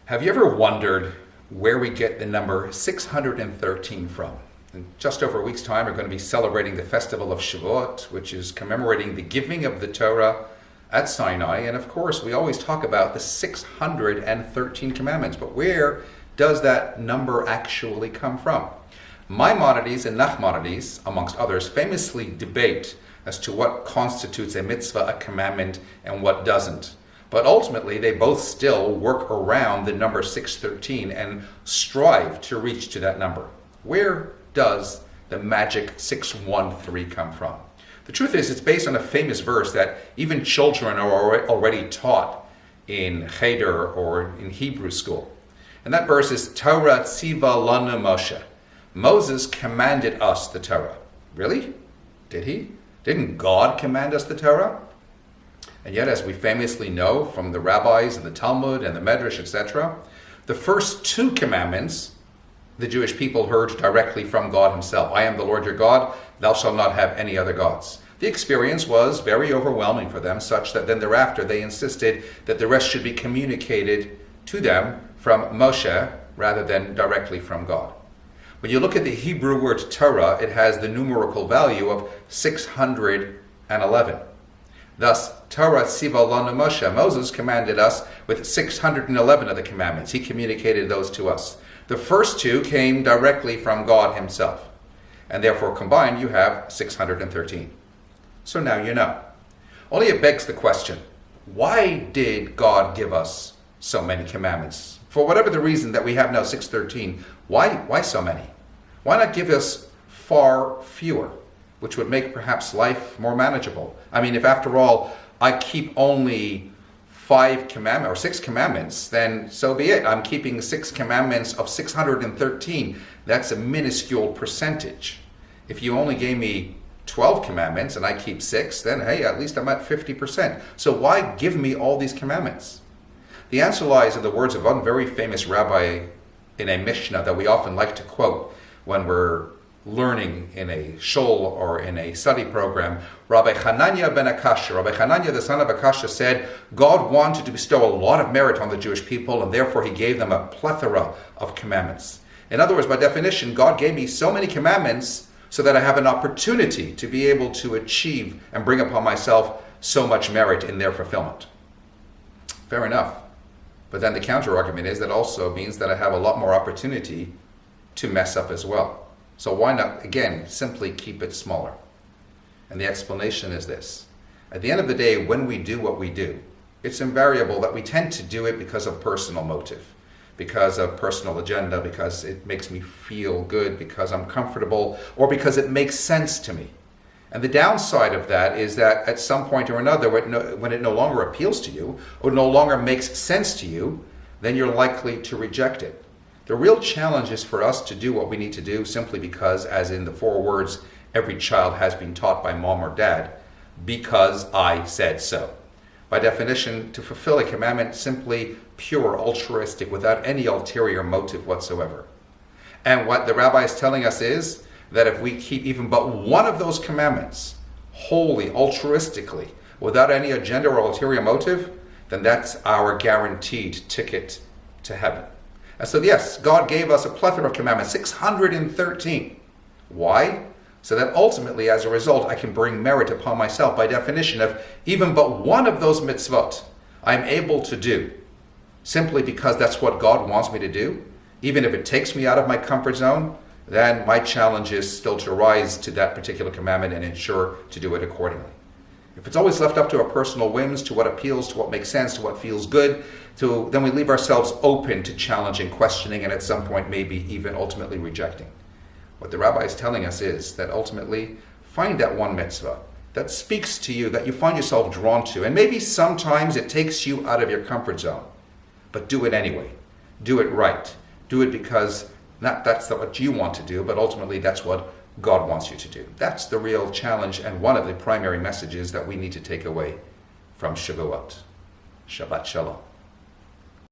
Have you ever wondered where we get the number 613 from? In just over a week's time, we're going to be celebrating the festival of Shavuot, which is commemorating the giving of the Torah at Sinai. And of course, we always talk about the 613 commandments. But where does that number actually come from? Maimonides and Nachmanides, amongst others, famously debate as to what constitutes a mitzvah, a commandment, and what doesn't. But ultimately, they both still work around the number 613 and strive to reach to that number. Where does the magic 613 come from? The truth is, it's based on a famous verse that even children are already taught in Cheder or in Hebrew school. And that verse is, Torah tziva lanu Moshe. Moses commanded us the Torah. Really? Did he? Didn't God command us the Torah? And yet, as we famously know from the rabbis and the Talmud and the Medrash, etc., the first two commandments the Jewish people heard directly from God himself. I am the Lord your God, thou shalt not have any other gods. The experience was very overwhelming for them, such that then thereafter they insisted that the rest should be communicated to them from Moshe rather than directly from God. When you look at the Hebrew word Torah, it has the numerical value of 611. Thus, Torah tziva lanu Moshe, Moses commanded us with 611 of the commandments. He communicated those to us. The first two came directly from God himself. And therefore, combined, you have 613. So now you know. Only it begs the question, why did God give us so many commandments? For whatever the reason that we have now 613, why so many? Why not give us far fewer, which would make perhaps life more manageable? I mean, if after all, I keep only 5 commandments or 6 commandments, then so be it. I'm keeping 6 commandments of 613. That's a minuscule percentage. If you only gave me 12 commandments and I keep 6, then hey, at least I'm at 50%. So why give me all these commandments? The answer lies in the words of one very famous rabbi in a Mishnah that we often like to quote when we're learning in a shul or in a study program. Rabbi Hanania ben Akasha, Rabbi Hanania the son of Akasha said, God wanted to bestow a lot of merit on the Jewish people, and therefore he gave them a plethora of commandments. In other words, by definition, God gave me so many commandments so that I have an opportunity to be able to achieve and bring upon myself so much merit in their fulfillment. Fair enough. But then the counter argument is that also means that I have a lot more opportunity to mess up as well. So why not, again, simply keep it smaller? And the explanation is this. At the end of the day, when we do what we do, it's invariable that we tend to do it because of personal motive, because of personal agenda, because it makes me feel good, because I'm comfortable, or because it makes sense to me. And the downside of that is that at some point or another, when it no longer appeals to you, or no longer makes sense to you, then you're likely to reject it. The real challenge is for us to do what we need to do simply because, as in the 4 words every child has been taught by mom or dad, because I said so. By definition, to fulfill a commandment, simply pure, altruistic, without any ulterior motive whatsoever. And what the rabbi is telling us is that if we keep even but one of those commandments wholly, altruistically, without any agenda or ulterior motive, then that's our guaranteed ticket to heaven. And so yes, God gave us a plethora of commandments, 613. Why? So that ultimately, as a result, I can bring merit upon myself. By definition, of even but one of those mitzvot I'm able to do, simply because that's what God wants me to do, even if it takes me out of my comfort zone, then my challenge is still to rise to that particular commandment and ensure to do it accordingly. If it's always left up to our personal whims, to what appeals, to what makes sense, to what feels good, then we leave ourselves open to challenging, questioning, and at some point maybe even ultimately rejecting. What the rabbi is telling us is that ultimately find that one mitzvah that speaks to you, that you find yourself drawn to, and maybe sometimes it takes you out of your comfort zone, but do it anyway. Do it right. Do it because that's what you want to do, but ultimately that's what God wants you to do. That's the real challenge and one of the primary messages that we need to take away from Shavuot. Shabbat Shalom.